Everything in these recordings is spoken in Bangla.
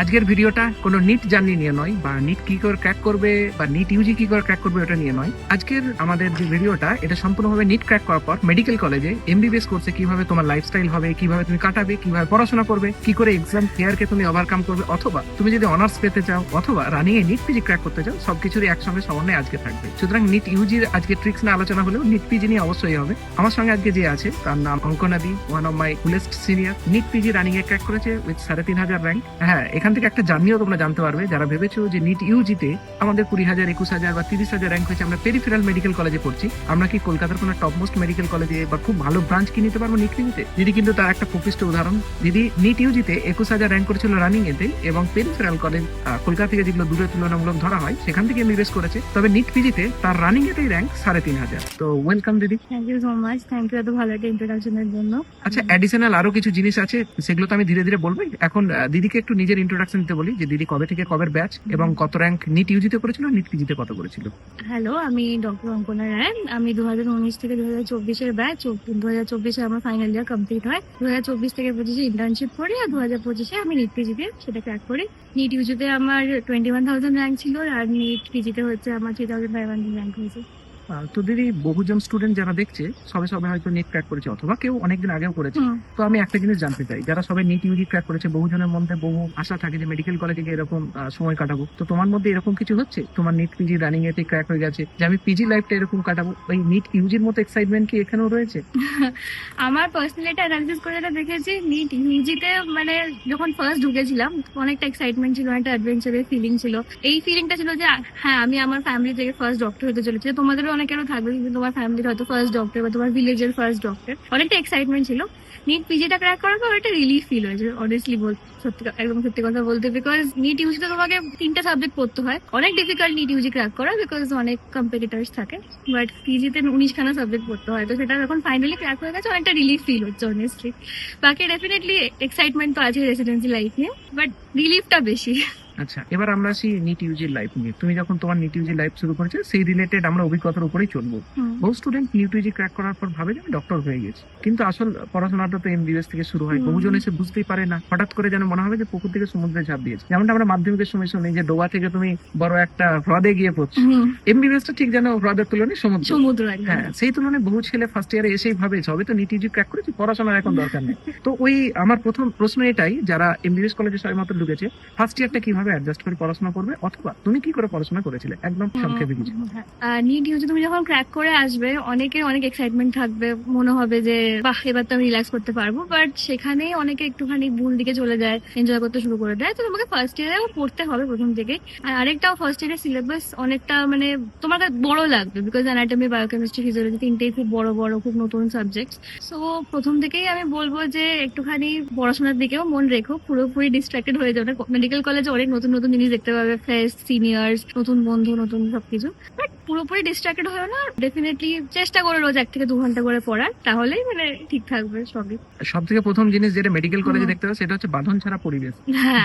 আজকের ভিডিওটা কোনো নিট জার্নি নিয়ে নয়, বা নিট কি করে ক্র্যাক করবে বা নিট ইউজি কি করে ক্র্যাক করবে ওটা নিয়ে নয়। আজকের আমাদের যে ভিডিওটা, এটা সম্পূর্ণভাবে নিট ক্র্যাক করার পর মেডিকেল কলেজে এমবিবিএস কোর্সে কিভাবে তোমার লাইফস্টাইল হবে, কিভাবে তুমি কাটাবে, কিভাবে পড়াশোনা করবে, কি করে এক্সাম ফেয়ারকে তুমি ওভারকাম করবে, অথবা তুমি যদি অনার্স পেতে চাও অথবা রানিং এ নিট পিজি ক্র্যাক করতে চাও, সবকিছুরই একসঙ্গে সমন্বয় আজকে থাকবে। সুতরাং নিট ইউজির আজকে ট্রিক্স নিয়ে আলোচনা হলেও নিট পিজি নিয়ে অবশ্যই হবে। আমার সঙ্গে আজকে যে আছে তার নাম অঙ্কনাদি, one of my coolest senior. NEET PG running এ ক্র্যাক করেছে উইথ 3,500 র্যাঙ্ক। হ্যাঁ, এখান থেকে একটা জার্নিও তোমরা জানতে পারবে। যারা ভেবেছো যে নিট ইউজিতে আমাদের 20,000, 21,000 বা 30,000 র্যাঙ্ক হয়েছে, আমরা পেরিফেরাল মেডিকেল কলেজে পড়ছি, আমরা কি কলকাতার কোনো টপ মোস্ট মেডিকেল কলেজে বা খুব ভালো ব্রাঞ্চ কি নিতে পারবো নিট পিজিতে? দিদি কিন্তু তার একটা প্রকৃষ্ট উদাহরণ। দিদি নিট ইউজিতে 21,000 র্যাঙ্ক করেছিল রানিং এতে, এবং পেরিফেরাল কলেজ কলকাতা থেকে যেগুলো দূরে তুলনামূলক ধরা হয় সেখান থেকে এমবিবিএস করেছে। তবে নিট পিজিতে তার রানিং এতেই র্যাঙ্ক 3,500। তো ওয়েলকাম দিদি। Thank you so much, thank you এত ভালো একটা ইন্ট্রোডাকশনের জন্য। আচ্ছা, অ্যাডিশনাল আরো কিছু জিনিস আছে, সেগুলো তো আমি ধীরে ধীরে বলবো। এখন দিদিকে একটু নিজের ইন্ট্রোডাকশন দিতে বলি, যে দিদি কবে থেকে কবের ব্যাচ এবং কত র্যাঙ্ক নিট ইউজিতে করেছিল, নিট পিজিতে কত করেছিল। হ্যালো, আমি ডক্টর অঙ্কনা রায়। আমি 2019 থেকে 2024-এর ব্যাচ। 2024-এ আমার ফাইনাল ইয়ার কমপ্লিট হয়। 2024 থেকে 25-এ ইন্টার্নশিপ করি, আর 2025-এ আমি নিট পিজিতে সেটা ক্র্যাক করি। নিট ইউজিতে আমার 21,000 র্যাঙ্ক ছিল, আর নিট পিজিতে হচ্ছে আমার 3,500 র্যাঙ্ক হয়েছে। তো দিদি, বহুজন স্টুডেন্ট যারা দেখছে সবে সবে হয়তো নিট ক্র্যাক করেছে, অথবা কেউ অনেকদিন আগেও করেছে। তো আমি একটা জিনিস জানতে চাই, যারা সবে নিট ইউজি ক্র্যাক করেছে, বহুজনের মধ্যে বহু আশা থাকে যে মেডিকেল কলেজে গিয়ে এরকম সময় কাটাবো। তো তোমার মধ্যে এরকম কিছু হচ্ছে? তোমার নিট পিজি রানিং এতে ক্র্যাক হয়ে গেছে, যে আমি পিজি লাইফটা এরকম কাটাবো, ওই নিট ইউজির মতো এক্সাইটমেন্ট কি এখানেও রয়েছে? আমার পার্সোনালি এটা অ্যানালিসিস করে যেটা দেখেছি, নিট ইউজিতে মানে যখন ফার্স্ট ঢুকেছিলাম অনেকটা এক্সাইটমেন্ট ছিল, একটা অ্যাডভেঞ্চারের ফিলিং ছিল। এই ফিলিংটা ছিল যে হ্যাঁ, আমি আমার ফ্যামিলি থেকে ফার্স্ট ডক্টর হতে চলেছি। তোমাদেরও অনেকেরও থাকবে, কিন্তু তোমার ফ্যামিলির হয়তো ফার্স্ট ডক্টর বা তোমার ভিলেজের ফার্স্ট ডক্টর, অনেকটা এক্সাইটমেন্ট ছিল। নিট পিজিটা ক্র্যাক করার পর একটা রিলিফ ফিল হয়েছে, অনেস্টলি একদম সত্যি কথা বলতে। বিকজ নিট ইউজিতে তোমাকে 3টা সাবজেক্ট পড়তে হয়, অনেক ডিফিকাল্ট নিট ইউজি ক্র্যাক করা, বিকজ অনেক কম্পিটিটার্স থাকে। বাট পিজিতে 19খানা সাবজেক্ট পড়তে হয়, তো সেটা যখন ফাইনালি ক্র্যাক হয়ে গেছে অনেকটা রিলিফ ফিল হচ্ছে অনেস্টলি। বাকি ডেফিনেটলি এক্সাইটমেন্ট তো আছে রেসিডেন্সি লাইফ নিয়ে, বাট রিলিফটা বেশি। আচ্ছা, এবার আমরা আসি নিট ইউজির লাইফ নিয়ে। তুমি যখন তোমার নিট ইউজি লাইফ শুরু করেছো, সেই রিলেটেড আমরা অভিজ্ঞতার উপরেই চলবো। বহু স্টুডেন্ট নিট ইউজি ক্র্যাক করার পর ভাবে যে আমি ডক্টর হয়ে গেছি, কিন্তু আসল পড়াশোনাটা তো এমবিবিএস থেকে শুরু হয়। বহুজন এসে বুঝতেই পারে না, হঠাৎ করে যেন মনে হবে যে পুকুর থেকে সমুদ্রে ঝাঁপ দিয়েছে। যেমনটা আমরা মাধ্যমিকের সময় শুনি যে ডোবা থেকে তুমি বড় একটা হ্রদে গিয়ে পড়ছো, এমবিবিএসটা ঠিক যেন হ্রদের তুলনায় সমুদ্র। হ্যাঁ, সেই তুলনায় বহু ছেলে ফার্স্ট ইয়ারে এসেই ভাবে সবে তো নিট ইউজি ক্র্যাক করেছি, পড়াশোনার এখন দরকার নেই। তো ওই আমার প্রথম প্রশ্ন এটাই, যারা এমবিবিএস কলেজে সবে মাত্র ঢুকেছে, ফার্স্ট ইয়ারটা কিভাবে অ্যাডজাস্ট করে পড়াশোনা করবে, অথবা তুমি কি করে পড়াশোনা করেছিলে, একদম সংক্ষেপে কিছু। নিট ইউজি তুমি যখন ক্র্যাক করে আসবে, অনেকের অনেক এক্সাইটমেন্ট থাকবে, মনে হবে যে বাহ, এবার তো আমি রিল্যাক্স করতে পারবো। বাট সেখানেই অনেকে একটুখানি ভুল দিকে চলে যায়, এনজয় করতে শুরু করে দেয়। তো তোমাকে ফার্স্ট ইয়ারেও পড়তে হবে প্রথম থেকে। আর আরেকটাও, ফার্স্ট ইয়ারের সিলেবাস অনেকটা মানে তোমার কাছে বড় লাগবে, বিকজ অ্যানাটমি, বায়োকেমিস্ট্রি, ফিজিওলজি তিনটেই খুব বড় বড়, খুব নতুন সাবজেক্ট। সো প্রথম থেকেই আমি বলবো যে একটুখানি পড়াশোনার দিকেও মন রেখো, পুরোপুরি ডিস্ট্রাক্টেড হয়ে যাও না। মেডিকেল কলেজে অনেক নতুন নতুন জিনিস দেখতে পাবে, ফেস্ট, সিনিয়র্স, নতুন বন্ধু, নতুন সবকিছু। বাট পুরোপুরি ডিস্ট্রাক্টেড হয়ে না। ডেফিনেটলি চেষ্টা করো রোজ 1 থেকে 2 ঘন্টা করে পড়ার, তাহলেই মানে ঠিক থাকবে সবই। সব থেকে প্রথম জিনিস যেটা মেডিকেল কলেজে দেখতে হবে, সেটা হচ্ছে বাঁধন ছাড়া পরিবেশ।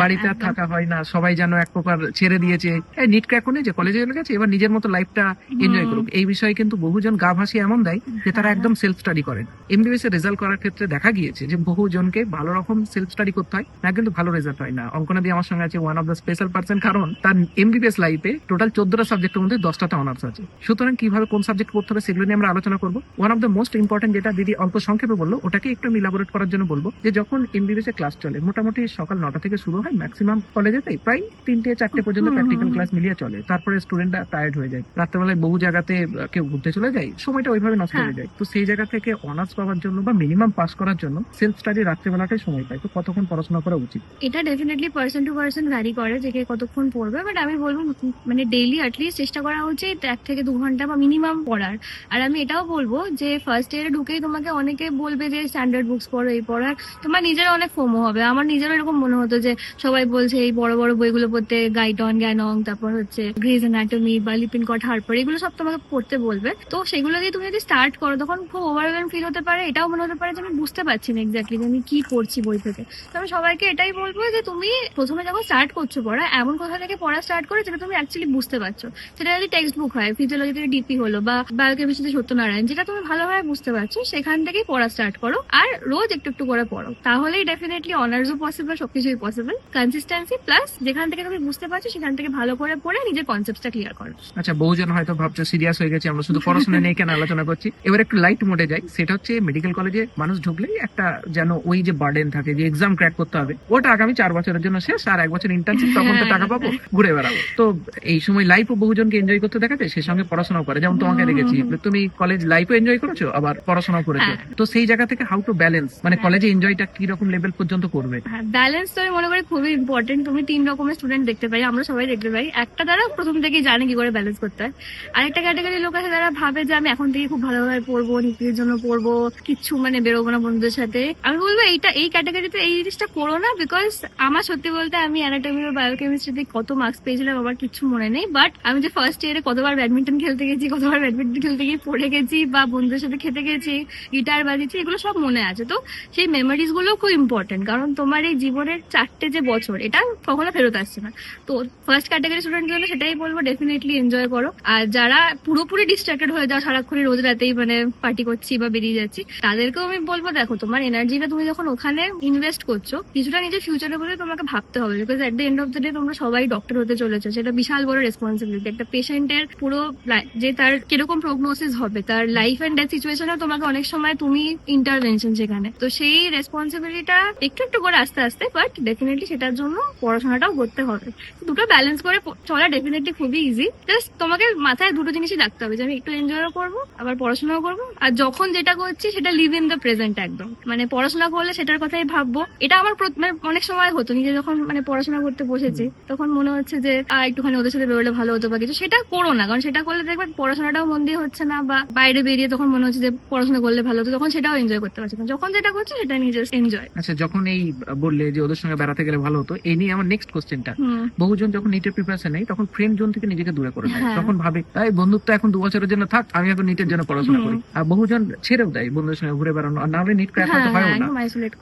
বাড়িতে আর থাকা হয় না, সবাই যেন এক প্রকার ছেড়ে দিয়েছে, নিট ক্র্যাক করে যে কলেজে চলে গেছে, এবার নিজের মতো লাইফটা এনজয় করুক। এই বিষয়ে কিন্তু বহুজন গা ভাসিয়ে এমন দেয় যে তারা একদম সেলফ স্টাডি করেন। এমবিবিএস এর রেজাল্ট করার ক্ষেত্রে দেখা গিয়েছে যে বহুজনকে ভালো রকম সেলফ স্টাডি করতে হয় না, কিন্তু ভালো রেজাল্ট হয় না। অঙ্কনা দিয়ে আমার সঙ্গে আছে one of the special person, কারণ তার এমবিবিএস লাইফে টোটাল 14টা সাবজেক্টের মধ্যে 10টাতে অনার্স আছে। সুতরাং কিভাবে কোন সাবজেক্ট পড়তে হবে সেগুলো নিয়ে আমরা আলোচনা করবো। One of the most important, যেটা দিদি অল্প সংক্ষেপে বললো, ওটাকে একটু আমি ইলাবোরেট করার জন্য বলবো, যে যখন এমবিবিএস এর ক্লাস চলে মোটামুটি সকাল 9টা থেকে শুরু হয়, ম্যাক্সিমাম কলেজেতেই প্রায় 3টে-4টে পর্যন্ত প্র্যাকটিক্যাল ক্লাস মিলিয়ে চলে। তারপরে স্টুডেন্টরা টায়ার্ড হয়ে যায়, রাত্রেবেলায় বহু জায়গাতে কেউ ঘুরতে চলে যায়, সময়টা ওইভাবে নষ্ট হয়ে যায়। তো সেই জায়গা থেকে অনার্স পাওয়ার জন্য বা মিনিমাম পাস করার জন্য সেলফ স্টাডি রাত্রেবেলাটাই সময় পায়। তো কতক্ষণ পড়াশোনা করা উচিত? এটা definitely person to person vary করে যে কে কতক্ষণ পড়বে। বাট আমি বলবো মানে ডেইলি অ্যাটলিস্ট চেষ্টা করা উচিত 1 থেকে 2 ঘন্টা বা মিনিমাম পড়ার। আর আমি এটাও বলবো যে ফার্স্ট ইয়ারে ঢুকেই তোমাকে অনেকে বলবে যে স্ট্যান্ডার্ড বুকস পড়ো, এই পড়ার, তোমার নিজের অনেক ফোমো হবে। আমার নিজেরও এরকম মনে হতো যে সবাই বলছে এই বড় বড় বইগুলো পড়তে, গাইডন, জ্ঞানং, তারপর হচ্ছে গ্রেজ অ্যানাটমি বা লিপিনকট, হার্পার, এগুলো সব তোমাকে পড়তে বলবে। তো সেগুলো দিয়ে তুমি যদি স্টার্ট করো, তখন খুব ওভারওয়েলম ফিল হতে পারে, এটাও মনে হতে পারে যে আমি বুঝতে পারছি না এক্স্যাক্টলি যে আমি কি পড়ছি বই থেকে। তো আমি সবাইকে এটাই বলবো যে তুমি প্রথমে যখন স্টার্ট করছো পড়া, এমন কোথা থেকে পড়া স্টার্ট করে যেটা তুমি অ্যাকচুয়ালি বুঝতে পারছো। সেটা যদি টেক্সট বুক হয়, ফিজিওলজি থেকে ডিপি হলো বা বায়োকেমিস্ট্রি সত্যনারায়ণ, যেটা তুমি ভালোভাবে বুঝতে পারছো সেখান থেকেই পড়া স্টার্ট করো, আর রোজ একটু একটু করে পড়ো, তাহলেই ডেফিনেটলি অনার্সও পসিবল, সবকিছুই পসিবল। কনসিস্টেন্সি প্লাস যেখান থেকে তুমি বুঝতে পারছো সেখান থেকে ভালো করে পড়ে নিজের কনসেপ্টটা ক্লিয়ার করো। আচ্ছা, বহুজন হয়তো ভাবছো সিরিয়াস হয়ে গেছে, আমরা শুধু পড়াশোনা নিয়ে কেন আলোচনা করছি। এবার একটু লাইট মোডে যাই। সেটা হচ্ছে মেডিকেল কলেজে মানুষ ঢুকলেই একটা যেন ওই যে বার্ডেন থাকে যে এক্সাম ক্র্যাক করতে হবে, ওটা আগামী 4 বছরের জন্য শেষ, আর 1 বছর ইন্টার্নশিপ, তখন তো টাকা পাবো, ঘুরে বেড়াবো। তো এই সময় লাইফও বহুজনকে এনজয় করতে দেখা যায়, সেই সঙ্গে পড়াশোনাও করে। যেমন তোমাকে দেখেছি, তুমি কলেজ লাইফও এনজয় করেছো আবার পড়াশোনাও করেছো। তো সেই জায়গা থেকে হাউ টু ব্যালেন্স, মানে কলেজে এনজয়টা কি রকম লেভেল পর্যন্ত করবে? হ্যাঁ, ব্যালেন্স তো আমি মনে করি খুবই ইম্পর্টেন্ট। তুমি 3 রকমের স্টুডেন্ট দেখতে পাই, আমরা সবাই দেখতে পাই। একটা দ্বারা প্রথম থেকেই জানে কি করে ব্যালেন্স করতে হয়, আরেকটা ক্যাটাগরি লোক আছে যারা ভাবে যে আমি এখন থেকে খুব ভালোভাবে পড়বো, নীতির জন্য পড়বো, কিচ্ছু মানে বেরোবো না বন্ধুদের সাথে। আমি বলবো এই ক্যাটাগরিতে এই জিনিসটা করো না, বিকজ আমার সত্যি বলতে আমি অ্যানাটমি বা বায়োকেমিস্ট্রিতে কত মার্কস পেয়েছিলাম আমার কিচ্ছু মনে নেই, বাট আমি যে ফার্স্ট ইয়ারে কতবার ব্যাডমিন্টন খেলতে গেছি, কতবার ব্যাডমিন্টন খেলতে গিয়ে পড়ে গেছি, বা বন্ধুদের সাথে খেতে গেছি, গিটার বাজিয়েছি, এগুলো সব মনে আছে। তো সেই মেমোরিজ গুলো খুব ইম্পর্টেন্ট, কারণ তোমার এই জীবনের 4টে যে বছর, এটা কখনো ফেরত আসছে না। তো ফার্স্ট ক্যাটাগরি স্টুডেন্ট জন্য সেটাই বলবো, ডেফিনেটলি এনজয় করো। আর যারা পুরোপুরি ডিস্ট্রাক্টেড হয়ে যাও, সারাক্ষণই রোজ রাতেই মানে পার্টি করছি বা বেরিয়ে যাচ্ছি, তাদেরকেও আমি বলবো দেখো তোমার এনার্জিটা তুমি যখন ওখানে ইনভেস্ট করছো, কিছুটা নিজের ফিউচারের বলে তোমাকে ভাবতে হবে, because at the end of the day তোমরা সবাই ডক্টর হতে চলেছো, সেটা বিশাল বড় রেসপন্সিবিলিটি। একটা পেশেন্টের পুরো যে তার কিরকম প্রগনোসিস হবে, তার লাইফ এন্ড ডেথ সিচুয়েশনে তোমাকে অনেক সময় তুমি ইন্টারভেনশন সেখানে, তো সেই রেসপন্সিবিলিটিটা একটু একটু করে আস্তে আস্তে, বাট ডেফিনেটলি সেটার জন্য পড়াশোনাটাও করতে হবে। দুটো ব্যালেন্স করে চলা ডেফিনেটলি খুবই ইজি। জাস্ট তোমাকে মাথায় দুটো জিনিসই রাখতে হবে, যে আমি একটু এনজয়ও করবো আবার পড়াশোনাও করবো, আর যখন যেটা করছি সেটা লিভ ইন দ্য প্রেজেন্ট একদম। মানে পড়াশোনা করলে সেটার কথাই ভাববো। এটা আমার মানে অনেক সময় হতো, নিজে যখন মানে পড়াশোনা করতে বসেছি তখন মনে হচ্ছে যে একটুখানি ওদের সাথে বেরোলে ভালো হতো বা কিছু, সেটা করো না, কারণ সেটা করলে দেখবে পড়াশোনাটাও মন দিয়ে হচ্ছে না, বা বাইরে বেরিয়ে তখন মনে হচ্ছে যে পড়াশোনা করলে ভালো হতো, তখন সেটাও এনজয় করতে পারছি না। যখন যেটা করছি সেটা নিজে এনজয়। আচ্ছা, যখন এই বললে যে ওদের সঙ্গে বেড়াতে গেলে ভালো হতো, এই নিয়ে আমার নেক্সট কোশ্চেনটা, বহুজন যখন নিটের প্রিপারেশন নেই তখন ফ্রেন্ড জোন থেকে নিজেকে দূরে করে দেয়, তখন ভাবে তাই বন্ধুত্ব এখন 2 বছরের জন্য থাক, আমি এখন নিটের জন্য পড়াশোনা করি। আর বহুজন ছেড়েও দেয় বন্ধুদের সঙ্গে ঘুরে বেড়ানো, আর না হলে নিট ক্র্যাক হয়তো হয় না।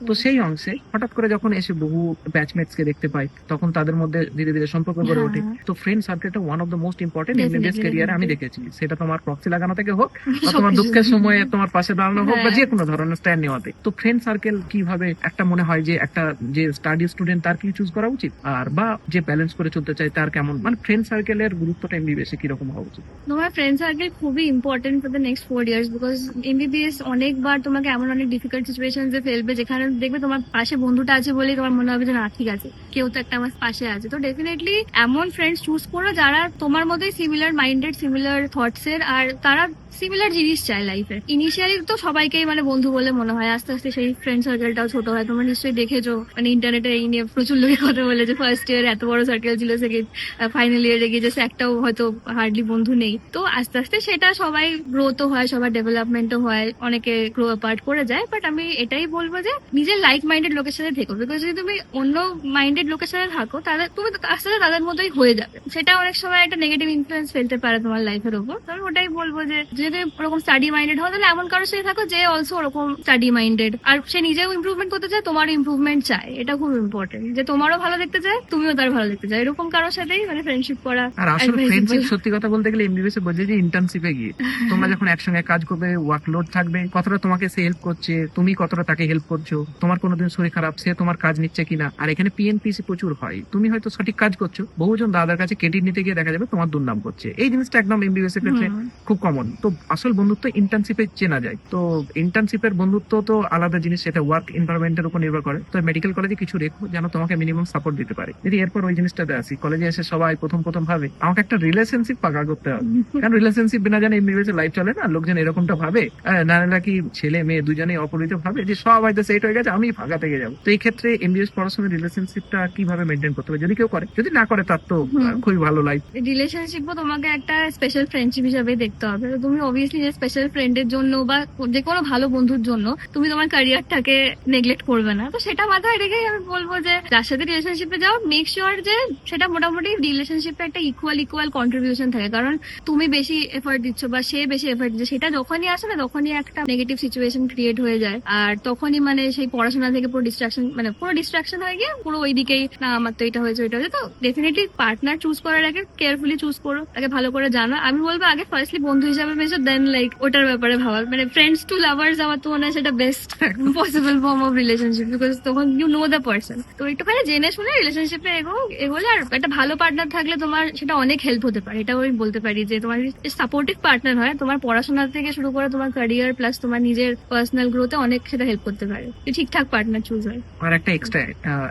তো সেই অংশে হঠাৎ করে যখন এসে বহু ব্যাচমেটস কে দেখতে পাই, তখন তাদের মধ্যে ধীরে ধীরে সম্পর্ক গড়ে ওঠে। তো ফ্রেন্ড সার্কেলটা one of the most important MBBS ক্যারিয়ারে আমি দেখেছি। সেটা তোমার প্রক্সি লাগানো থেকে হোক, বা তোমার দুঃখের সময়ে তোমার পাশে দাঁড়ানো হোক, বা যে কোনো ধরনের স্ট্যান্ড নেওয়াতে। তো ফ্রেন্ড সার্কেল কিভাবে একটা মনে হয় যে একটা যে স্টাডি স্টুডেন্ট তার কি চুজ করা উচিত, আর বা যে ব্যালেন্স করে চলতে চায় তার কেমন, মানে ফ্রেন্ড সার্কেলের গুরুত্বটা এমবিবিএস এ কিরকম হওয়া উচিত? তোমার ফ্রেন্ড সার্কেল খুবই important for the next 4 years, because MBBS অনেকবার তোমাকে এমন অনেক ডিফিকাল্ট সিচুয়েশন এ ফেলবে, যেখানে দেখবে তোমার পাশে বন্ধুটা আছে বলেই তোমার মনে হবে যে না ঠিক আছে, কেউ তো একটা আমার পাশে আছে। তো ডেফিনেটলি এমন ফ্রেন্ডস চুজ করো যারা তোমার মধ্যেই সিমিলার মাইন্ডেড, সিমিলার থটস এর, আর তারা সিমিলার জিনিস চায় লাইফে। ইনিশিয়ালি তো সবাইকেই মানে বন্ধু বলে মনে হয়, আস্তে আস্তে সেই ফ্রেন্ড সার্কেলটাও ছোট হয়। তোমরা নিশ্চয়ই দেখেছো, মানে ইন্টারনেটে এই নিয়ে প্রচুর লোকে কথা বলে যে ফার্স্ট ইয়ার এত বড় সার্কেল ছিল, সেকেন্ড ফাইনাল ইয়ারে গিয়ে যে একটাও হয়তো হার্ডলি বন্ধু নেই। তো আস্তে আস্তে সেটা সবাই গ্রোথও হয়, সবার ডেভেলপমেন্টও হয়, অনেকে গ্রো অ্যাপার্ট করে যায়। বাট আমি এটাই বলবো যে নিজের লাইক মাইন্ডেড লোকের সাথে থেকো, বিকজ যদি তুমি অন্য মাইন্ডেড লোকের সাথে থাকো তাহলে তুমি আস্তে আস্তে তাদের মতোই হয়ে যাবে। সেটা অনেক সময় একটা নেগেটিভ ইনফ্লুয়েন্স ফেলতে পারে তোমার লাইফের উপর। তো আমি ওটাই বলবো যে যদি ওরকম স্টাডি মাইন্ডেড হও, তাহলে এমন কারোর সাথে থাকো যে অলসো ওরকম স্টাডি মাইন্ডেড, আর সে নিজেও ইমপ্রুভমেন্ট করতে চায়, তোমারও ইমপ্রুভমেন্ট চায়। এটা খুব ইম্পর্টেন্ট, যে তোমারও ভালো দেখতে চায়, তুমিও তার ভালো দেখতে চায়, এরকম কারোর সাথেই মানে ফ্রেন্ডশিপ করা। আর আসলে ফ্রেন্ডশিপ সত্যি কথা বলতে গেলে এমবিবিএস এ বোঝে যে ইন্টার্নশিপে গিয়ে তোমরা যখন একসঙ্গে কাজ করবে, ওয়ার্কলোড থাকবে, কতটা তোমাকে সে হেল্প করছে, তুমি কতটা তাকে হেল্প করছো, তোমার কোনোদিন শরীর খারাপ, সে তোমার কাজ নিচ্ছে কিনা। আর এখানে পিএনপিসি প্রচুর হয়, তুমি হয়তো সঠিক কাজ করছো, বহুজন দাদার কাছে ক্রেডিট নিতে গিয়ে দেখা যাবে তোমার দুর্নাম করছে। এই জিনিসটা একদম এমবিবিএস এর ক্ষেত্রে খুব কমন। তো আসল বন্ধুত্ব ইন্টার্নশিপে চেনা যায়। তো ইন্টার্নশিপের বন্ধুত্ব তো আলাদা জিনিস, সেটা ওয়ার্ক এনভায়রনমেন্টের উপর নির্ভর করে। তো মেডিকেল কলেজে কিছু রেখো যেন তোমাকে মিনিমাম সাপোর্ট দিতে পারে। যদি এরপর ওই জিনিসটাতে আসি, কলেজে এসে সবাই প্রথম ভাবে আমাকে একটা রিলেশনশিপ পাকা করতে হবে, কারণ রিলেশনশিপ বিনা জানে এমবিবিএস লাইফ চলে না। লোকজন এরকমটা ভাবে, নাকি ছেলে মেয়ে দুজনেই অপরিচিত ভাবে যে সব হয়তো সেট হয়ে গেছে, আমি ফাঁকা থেকে যাবো। তো এই ক্ষেত্রে এমবিবিএস পড়ার সময় রিলেশনশিপটা কিভাবে মেনটেন করতে হবে, যদি কেউ করে, যদি না করে তার তো খুবই ভালো লাইফ। রিলেশনশিপও তোমাকে একটা স্পেশাল ফ্রেন্ডশিপ হিসাবে দেখতে হবে। তুমি তুমি অবভিয়াসলি যে স্পেশাল ফ্রেন্ডের জন্য বা যে কোনো ভালো বন্ধুর জন্য তুমি তোমার ক্যারিয়ারটাকে নেগলেক্ট করবে না। তো সেটা মাথায় রেখে আমি বলবো যে যার সাথে রিলেশনশিপে যাও মেক শিওর যে সেটা মোটামুটি রিলেশনশিপে একটা ইকুয়াল কন্ট্রিবিউশন থাকে, কারণ তুমি বেশি এফর্ট দিচ্ছ বা সে বেশি এফর্ট দিচ্ছে, সেটা যখনই আসে না তখনই একটা নেগেটিভ সিচুয়েশন ক্রিয়েট হয়ে যায়, আর তখনই মানে সেই পড়াশোনা থেকে পুরো ডিস্ট্রাকশন হয়ে গিয়ে পুরো ওই দিকেই, না আমার তো এটা হয়েছে ওইটা হয়েছে। তো ডেফিনেটলি পার্টনার চুজ করার আগে কেয়ারফুলি চুজ করো, তাকে ভালো করে জানো। আমি বলবো আগে ফার্স্টলি বন্ধু হিসাবে বেশো, দেন লাইক ওটার ব্যাপারে ভাবা। মানে ফ্রেন্ডস টু লাভার্স আমার তো মনে হয় সেটা best possible form of relationship, because তখন ইউ নো দ্য পার্সন। তো একটুখানি জেনে শুনে রিলেশনশিপে এগোলে, আর একটা ভালো পার্টনার থাকলে তোমার সেটা অনেক হেল্প হতে পারে। এটাও আমি বলতে পারি যে তোমার সাপোর্টিভ পার্টনার হয়, তোমার পড়াশোনা থেকে শুরু করে তোমার ক্যারিয়ার প্লাস তোমার নিজের পার্সোনাল গ্রোথে অনেক সেটা হেল্প করতে পারে, ঠিকঠাক পার্টনার চুজ হয়। আর একটা এক্সট্রা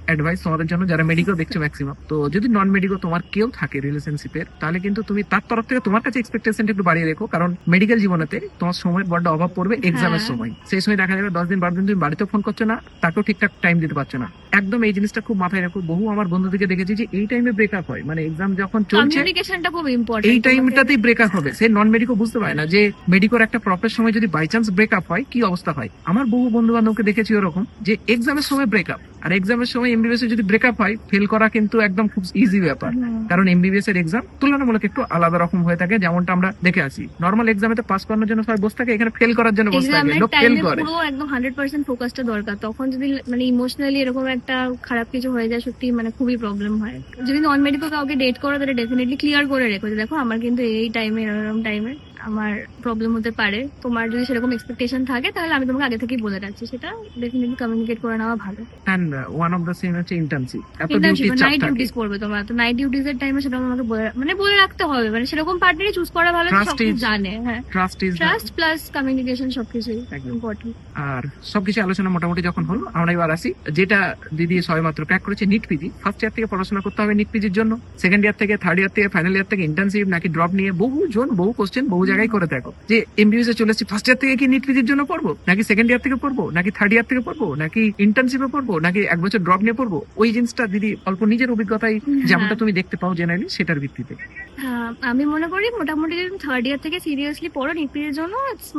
অ্যাডভাইস তোমাদের জন্য যারা মেডিকেল দেখছো ম্যাক্সিমাম, তো যদি নন মেডিকেল তোমার কেউ থাকে রিলেশনশিপের, তাহলে কিন্তু তুমি তার তরফ থেকে তোমার কাছে এক্সপেকটেশনটা একটু বাড়িয়ে রেখো, কারণ মেডিকেল জীবনেতে তোমার সময়ের বড্ড অভাব পড়বে এক্সামের সময়। সেই সময় দেখা যাবে 10 দিন 12 দিন তুমি বাড়িতে ফোন করছো না, তাকেও ঠিকঠাক টাইম দিতে পারছো না। একদম এই জিনিসটা খুব মাথায় রাখো। বহু আমার বন্ধুদেরকে দেখেছি যে এই টাইমে ব্রেকআপ হয়, মানে এক্সাম যখন চলছে কমিউনিকেশনটা খুব ইম্পর্টেন্ট, এই টাইমটাতেই ব্রেকআপ হবে। সে নন মেডিকো বুঝতে পারে না যে মেডিকোর একটা প্রপার সময় যদি বাই চান্স ব্রেকআপ হয় কি অবস্থা হয়। আমার বহু বন্ধু বান্ধবকে দেখেছি ওরকম যে এক্সামের সময় ব্রেকআপ, আর এক্সামের সময় এমবিবিএস এর যদি ব্রেকআপ হয় ফেল করা কিন্তু একদম খুব ইজি ব্যাপার, কারণ এমবিবিএস এর এক্সাম তুলনামূলক একটু আলাদা রকম হয়ে থাকে, যেমনটা আমরা দেখে আসি। নর্মাল এক্সামেতে পাস করানোর জন্য সবাই বসে থাকে, এখানে ফেল করার জন্য বসে থাকে, লোক ফেল করে। পুরো একদম 100% ফোকাসটা দরকার। তখন যদি মানে ইমোশনালি এরকম একটা খারাপ কিছু হয়ে যায়, সত্যি মানে খুবই প্রবলেম হয়। যদি নন মেডিকেল কাউকে ডেট করো তাহলে ডেফিনেটলি ক্লিয়ার করে রেখো যে দেখো আমার কিন্তু এই টাইমে এরকম টাইমে আমার প্রবলেম হতে পারে। তোমার যদি সেরকম এক্সপেকটেশন থাকে তাহলে আমি তোমাকে আগে থেকেই বলে রাখছি, সেটা ডেফিনেটলি কমিউনিকেট করে নেওয়া ভালো। And one of the scene হচ্ছে ইন্টার্নশিপ। এত ডিউটি চাপ নাইট থাকে, ডিউটিস পড়বে তোমার, তো নাইট ডিউটিস এর টাইমে সেটা আমাকে বলে রাখতে হবে। মানে সেরকম পার্টনারই চুজ করা ভালো যে সব জানে। হ্যাঁ, ট্রাস্ট প্লাস কমিউনিকেশন সবকিছুই ইম্পর্টেন্ট। আর সবকিছু আলোচনা মোটামুটি যখন হলো, আমরা এবার আসি যেটা দিদি সবেমাত্র ক্র্যাক করেছে, নিট পিজি। ফার্স্ট ইয়ার থেকে পড়াশোনা করতে হবে নিট পিজির জন্য, সেকেন্ড ইয়ার থেকে, থার্ড ইয়ার থেকে, ফাইনাল ইয়ার থেকে ইন্টার্নশিপ নাকি ড্রপ নিয়ে বহু কোশ্চেন বহু জায়গায় করে দেখো যে এমবিবিএস এ চলে এসেছি, ফার্স্ট ইয়ার থেকে কি নিট পিজির জন্য পড়বো, নাকি সেকেন্ড ইয়ার থেকে পড়বো, নাকি থার্ড ইয়ার থেকে পড়বো, নাকি ইন্টার্নশিপে পড়বো, নাকি এক বছর ড্রপ নিয়ে পড়বো। ওই জিনিসটা দিদি অল্প নিজের অভিজ্ঞতায় যেমনটা তুমি দেখতে পাও জেনারেলি সেটার ভিত্তিতে। হ্যাঁ, আমি মনে করি মোটামুটি থার্ড ইয়ার থেকে সিরিয়াসলি পড়ো নিট পিজির জন্য,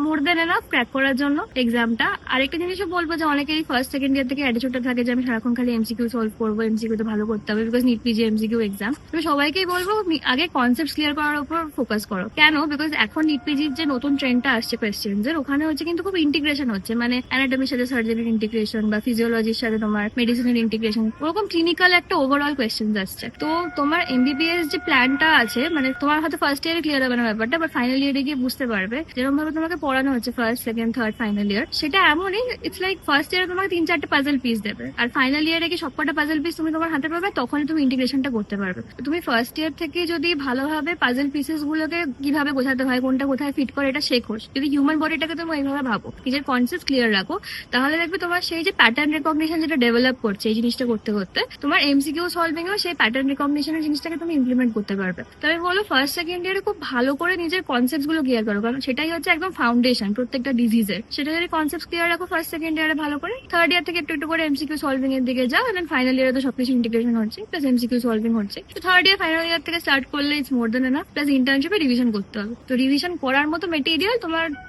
মোর দেন এনাফ ক্র্যাক করার জন্য এক্সামটা। আরেকটা জিনিসও বলবো যে অনেকেরই ফার্স্ট সেকেন্ড ইয়ার থেকে অ্যাটিটিউডটা থাকে যে আমি সারাক্ষণ খালি এমসিকিউ সলভ করবো, এমসিকিউ তো ভালো করতে হবে because NEET PG MCQ exam. তুমি সবাইকেই বলবো আগে কনসেপ্ট ক্লিয়ার করার উপর ফোকাস করো। কেন? বিকজ এখন নিট পিজির যে নতুন ট্রেন্ডটা আসছে কোয়েশ্চেন্স এর, ওখানে হচ্ছে কিন্তু খুব ইন্টিগ্রেশন হচ্ছে, মানে অ্যানাটমির সাথে সার্জারির ইন্টিগ্রেশন বা ফিজিওলজির সাথে তোমার মেডিসিনের ইন্টিগ্রেশন, ওরকম ক্লিনিক্যাল একটা ওভারঅল কোয়েশ্চেন্স আসছে। তো তোমার এমবিবিএস যে প্ল্যানটা আছে, মানে তোমার হয়তো ফার্স্ট ইয়ারে ক্লিয়ার হবে না ব্যাপারটা, বাট ফাইনাল ইয়ারে গিয়ে বুঝতে পারবে যেরকম ভাবে তোমাকে পড়ানো হচ্ছে first second third final year, সেটা এমনই ইটস লাইক ফার্স্ট ইয়ারে তোমাকে 3-4টে পাজল পিস দেবে, আর ফাইনাল ইয়ারে গিয়ে সবকটা পাজল পিস তুমি তোমার হাতে পাবে, তখনই তুমি ইন্টিগ্রেশনটা করতে পারবে। তুমি ফার্স্ট ইয়ার থেকে যদি ভালোভাবে পাজল পিসেস গুলোকে কিভাবে গোছাতে হয়, কোনটা কোথায় ফিট করে এটা শেখো, যদি হিউম্যান বডিটাকে তুমি এইভাবে ভাবো, নিজের কনসেপ্ট ক্লিয়ার রাখো, তাহলে দেখবে তোমার সেই যে প্যাটার্ন রেকগনিশন যেটা ডেভেলপ করছে এই জিনিসটা করতে করতে তোমার এমসিকিউ সলভিং এও সেই প্যাটার্ন রেকগনিশনের জিনিসটাকে তুমি ইমপ্লিমেন্ট করতে পারবে। তবে বলো ফার্স্ট সেকেন্ড ইয়ারে খুব ভালো করে নিজের কনসেপ্ট গুলো ক্লিয়ার করো, কারণ সেটাই হচ্ছে একদম ফাউন্ডেশন প্রত্যেকটা ডিজিজের। সেটা যদি কনসেপ্ট ক্লিয়ার রাখো ফার্স্ট সেকেন্ড ইয়ারে ভালো করে, থার্ড ইয়ার থেকে একটু একটু করে এমসিকিউ সলভিং এর দিকে যাও, দেন ফাইনাল ইয়ারে তো সবকিছু ইন্টিগ্রেশন হচ্ছে প্লাস এমসিকিউ সলভিং হচ্ছে। তো থার্ড ইয়ার ফাইনাল ইয়ার থেকে স্টার্ট করলে it's more than enough, plus ইন্টার্নশিপে রিভিশন করতে হবে। তো রিভিশন করার মতো মেটেরিয়াল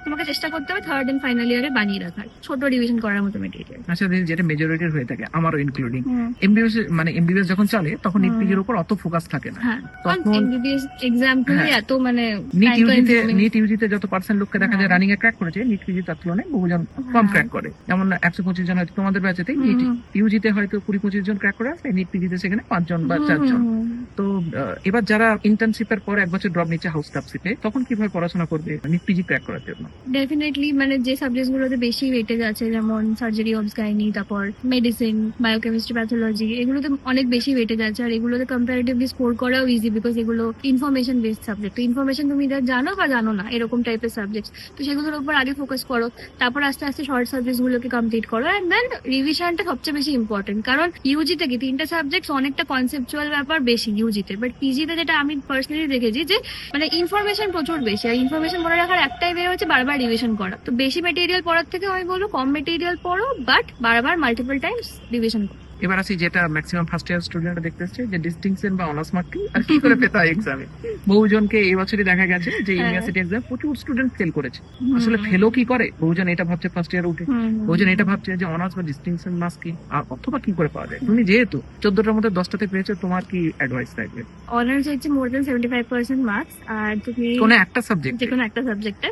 তোমাকে চেষ্টা করতে হবে থার্ড এন্ড ফাইনাল ইয়ারে বানিয়ে রাখার, ছোট রিভিশন করার মতো মেটেরিয়াল। আচ্ছা দিদি, যেটা মেজরিটির হয়ে থাকে আমারও ইনক্লুডিং এমবিবিএস, মানে এমবিবিএস যখন চলে তখন নিট পিজির উপর অত ফোকাস থাকে না। তখন এমবিবিএস এক্সাম গুলো এত মানে নিট ইউজিতে যত পার্সেন্ট লোককে দেখা যায় রানিং এ ক্র্যাক করেছে, নিট পিজি তার তুলনায় বহুজন কম ক্র্যাক করে। যেমন 125 জন হয়তো তোমাদের ব্যাচেতেই, নিট ইউজিতে হয়তো 20-25 জন ক্র্যাক করে আসবে, নিট পিজিতে সেখানে 5 জন বা 4 জন। তো এবার যারা ইন্টার্নশিপের পর এক বছর ড্রপ নিচ্ছে হাউস স্টাফশিপে, তখন কিভাবে পড়াশোনা করবে নিট পিজি ক্র্যাক করার জন্য? ডেফিনেটলি মানে যে সাবজেক্ট গুলোতে বেশি ওয়েটেজ আছে, যেমন সার্জারি, অবস গাইনি, তারপর মেডিসিন, বায়োকেমিস্ট্রি, প্যাথোলজি, এগুলোতে অনেক বেশি ওয়েটেজ আছে, আর এগুলোতে কম্পারেটিভলি স্কোর করাও ইজি বিকজ এগুলো ইনফরমেশন বেসড সাবজেক্ট। তো ইনফরমেশন তুমি ইদার জানো বা জানো না এরকম টাইপের সাবজেক্ট, তো সেগুলোর উপর আগে ফোকাস করো, তারপর আস্তে আস্তে শর্ট সাবজেক্ট গুলোকে কমপ্লিট করো, এন্ড দেন রিভিশনটা সবচেয়ে বেশি ইম্পর্টেন্ট। কারণ ইউজি থেকে 3টে সাবজেক্ট অনেকটা কনসেপচুয়াল ব্যাপার বেশি ইউজিতে, বাট পিজিতে যেটা আমি পার্সোনালি দেখেছি যে মানে ইনফরমেশন প্রচুর বেশি, আর ইনফরমেশন মনে রাখার একটাই ওয়ে হচ্ছে বারবার রিভিশন করা। তো বেশি মেটেরিয়াল পড়ার থেকে আমি বলবো কম মেটেরিয়াল পড়ো, বাট বারবার মাল্টিপল টাইমস রিভিশন করো। এবার আসি যেটা ম্যাক্সিমাম ফার্স্ট ইয়ার স্টুডেন্ট দেখতে এসছে যে ডিস্টিংশন বা অনার্স মার্ক আর কি করে পেতে হয় এক্সামে। বহুজনকে এই বছরই দেখা গেছে যে ইউনিভার্সিটি এক্সাম প্রচুর স্টুডেন্ট ফেল করেছে। আসলে ফেলও কি করে, বহুজন এটা ভাবছে ফার্স্ট ইয়ার উঠে, বহুজন এটা ভাবছে যে অনার্স বা ডিস্টিংশন মার্কস কি আর অথবা কি করে পাওয়া যায়। তুমি যেহেতু 14টার মধ্যে 10টাতে পেয়েছো, তোমার কি অ্যাডভাইস থাকবে? অনার্স হচ্ছে মোর দেন 75% মার্কস, আর তুমি কোনো একটা সাবজেক্ট যে কোনো একটা সাবজেক্টে,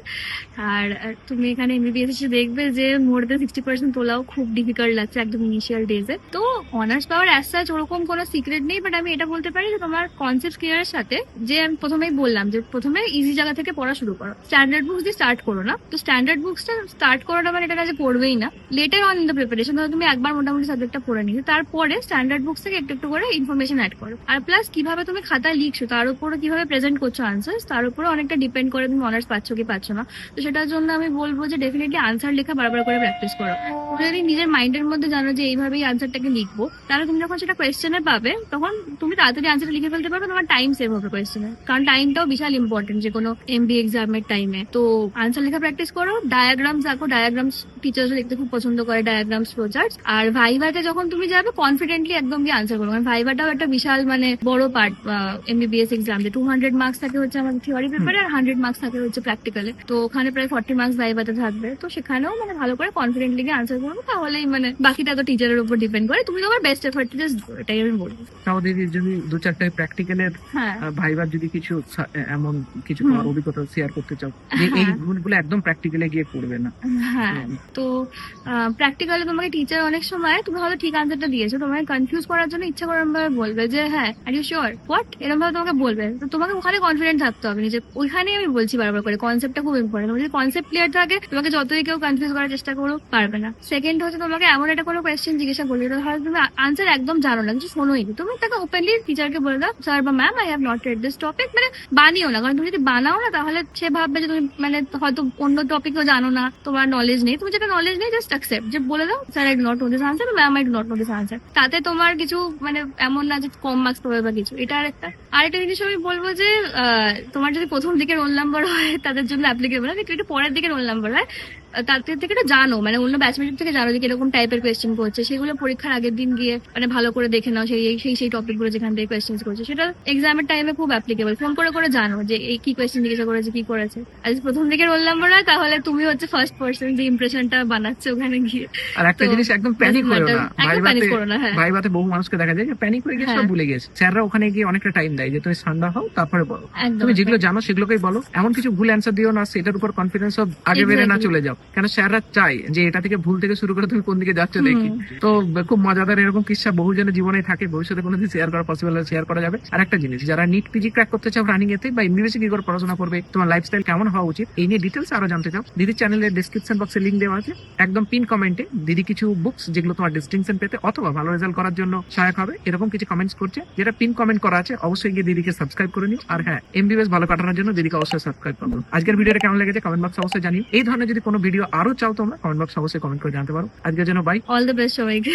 আর তুমি এখানে এমবিবিএস এসে দেখবে যে মোর দেন 60% তোলাও খুব ডিফিকাল্ট লাগছে একদম ইনিশিয়াল ডেজে। তো অনার্স পাওয়ার অ্যাজ সাচ ওরকম কোনো সিক্রেট নেই, বাট আমি এটা বলতে পারি যে তোমার কনসেপ্ট ক্লিয়ারের সাথে, যে আমি প্রথমেই বললাম যে প্রথমে ইজি জায়গা থেকে পড়া শুরু করো, স্ট্যান্ডার্ড বুকস দিয়ে স্টার্ট করো না। তো স্ট্যান্ডার্ড বুকসটা স্টার্ট করাটা মানে এটা কাজে পড়বেই না, letter on in the preparation ধরো তুমি একবার মোটামুটি সাবজেক্টটা পড়ে নিয়েছো, তারপরে স্ট্যান্ডার্ড বুকস থেকে একটু একটু করে ইনফরমেশন অ্যাড করো। আর প্লাস কিভাবে তুমি খাতায় লিখছো তার উপরে, কিভাবে প্রেজেন্ট করছো আনসার তার উপরে অনেকটা ডিপেন্ড করে তুমি অনার্স পাচ্ছ কি পাচ্ছ না। তো সেটার জন্য আমি বলবো যে ডেফিনেটলি আনসার লেখা বারবার করে প্র্যাকটিস করো। তুমি যদি নিজের মাইন্ডের মধ্যে জানো যে এইভাবেই আনসারটাকে লিখবো, তাহলে তুমি যখন সেটা কোয়েশ্চেনে পাবে তখন তুমি তাড়াতাড়ি আনসারটা লিখে ফেলতে পারবে, তোমার টাইম সেভ হবে কোয়েশ্চেনে, কারণ টাইমটাও বিশাল ইম্পর্টেন্ট যে কোনো এমবি এক্সামের টাইমে। তো আনসার লেখা প্র্যাকটিস করো, ডায়াগ্রামস আঁকো, ডায়াগ্রামস টিচার্স লিখতে খুব পছন্দ করে, ডায়াগ্রামস ফ্লোচার্টস। আর ভাইভাতে যখন তুমি যাবে কনফিডেন্টলি একদম গিয়ে আনসার করো, কারণ ভাইভাটাও একটা বিশাল মানে বড় পার্ট এমবিবিএস এক্সাম, যে 200 মার্কস থাকে হচ্ছে আমাদের থিওরি পেপারে, আর 100 মার্কস থাকে হচ্ছে প্র্যাকটিক্যালে। তো ওখানে প্রায় 40 মার্কস ভাইভাতে থাকবে। তো সেখানেও মানে ভালো করে কনফিডেন্টলি গিয়ে আনসার করবো, তাহলেই মানে বাকিটা তো টিচারের উপর ডিপেন্ড করে, তুমি তোমার বেস্ট এফর্ট জাস্ট এটাই আমি বলবো। তাও দিদি যদি 2-4টা প্র্যাকটিক্যালের হ্যাঁ ভাইবার যদি কিছু এমন কিছু তোমার অভিজ্ঞতা শেয়ার করতে চাও যে এই গুণগুলো একদম প্র্যাকটিক্যালে গিয়ে করবে না। হ্যাঁ, তো প্র্যাকটিক্যালি তোমাকে টিচার অনেক সময় তুমি হয়তো ঠিক আনসারটা দিয়েছো, তোমাকে কনফিউজ করার জন্য ইচ্ছা করে ভাবে বলবে যে হ্যাঁ আর ইউ শিওর হোয়াট, এরকম ভাবে তোমাকে বলবে। তো তোমাকে ওখানে কনফিডেন্ট থাকতে হবে নিজে, ওইখানেই আমি বলছি বারবার করে কনসেপ্টটা খুব ইম্পর্টেন্ট। তোমার যদি কনসেপ্ট ক্লিয়ার থাকে, তোমাকে যতই কেউ কনফিউজ করার চেষ্টা করো পারবে না। সেকেন্ড হচ্ছে তোমাকে এমন একটা কোনো কোয়েশ্চেন জিজ্ঞাসা করলে হয়তো তুমি আনসার একদম জানো না, কিছু শোনোই নি, তুমি তাকে ওপেনলি টিচারকে বলে দাও স্যার বা ma'am I have not red this topic, মানে বানিও না, কারণ তুমি যদি বানাও না তাহলে সে ভাববে যে তুমি মানে হয়তো অন্য টপিকও জানো না, তোমার নলেজ নেই। তুমি যেটা নলেজ নেই জাস্ট অ্যাকসেপ্ট, যে বলে দাও sir I do not know this answer, ma'am I do not know this answer. তাতে তোমার কিছু মানে এমন না যে কম মার্কস পাবে বা কিছু। এটা আরেকটা জিনিস আমি বলবো যে তোমার যদি প্রথম দিকে রোল নাম্বার হয় তাদের জন্য অ্যাপ্লিকেবল, একটু পরের দিকে রোল নাম্বার হয় তাদের থেকে একটু জানো, মানে অন্য ব্যাচমেট থেকে জানো যে কিরকম টাইপের কোয়েশ্চেন করছে, সেগুলো পরীক্ষার আগের দিন গিয়ে মানে ভালো করে দেখে নাও, সেই টপিক গুলো যেখান থেকে কোয়েশ্চেন করছে, সেটা এক্সামের টাইমে খুব অ্যাপ্লিকেবল। ফোন করে করে জানো যে এই কি কোয়েশ্চেন জিজ্ঞাসা করেছে, কি করেছে। আর প্রথম দিকে রোল নাম্বার হয় তাহলে তুমি হচ্ছে ফার্স্ট পার্সন যে ইমপ্রেশনটা বানাচ্ছে ওখানে গিয়ে। আর একটা জিনিস একদম প্যানিক করো না, প্যানিক করো না। হ্যাঁ, ভাইভাতে বহু মানুষকে দেখা যায় যে প্যানিক হয়ে গেছে, সব ভুলে গেছে। স্যাররা ওখানে গিয়ে অনেকটা টাইম দেয় যে তুমি ঠান্ডা হও তারপরে বলো, তুমি যেগুলো জানো সেগুলোকেই বলো, এমন কিছু ভুল অ্যান্সার দিও না সেটার উপর কনফিডেন্স সব আগে বেড়ে না চলে যাও, কেন স্যাররা চাই যে এটা থেকে ভুল থেকে শুরু করে তুমি কোন দিকে যাচ্ছ দেখি। তো খুব মজাদার এরকম কিস্সা বহুজনের জীবনে থাকে, ভবিষ্যতে কোনোদিন শেয়ার করা পসিবল হলে শেয়ার করা যাবে। আর একটা জিনিস, যারা নিট পিজি ক্র্যাক করতে চাও রানিং এতে বা এমবিবিএস কি করে পড়াশোনা করবে, তোমার লাইফস্টাইল কেমন হওয়া উচিত, এই নিয়ে ডিটেলস আরো জানতে চাও, দিদির চ্যানেলের ডেসক্রিপশন বক্সে লিংক দেওয়া আছে, একদম পিন কমেন্টে দিদি কিছু বুকস যেগুলো তোমার ডিস্টিংশন পেতে অথবা ভালো রেজাল্ট করার জন্য সহায়ক হবে এরকম কিছু কমেন্টস করছে, যেটা পিন কমেন্ট করা আছে, অবশ্যই গিয়ে দিদিকে সাবস্ক্রাইব করে নিও। আর হ্যাঁ, এমবিবিএস ভালো কাটানোর জন্য দিদিকে অবশ্যই সাবস্ক্রাইব করো। আজকের ভিডিওটা কেমন লেগেছে কমেন্ট বক্সে অবশ্যই জানিও। এই ধরনের যদি কোনো ভিডিও আরো চাও তোমরা কমেন্ট বক্সে অবশ্যই কমেন্ট করে জানতে পারো। আজকের জন্য বাই, অল দ্য বেস্ট সবাইকে।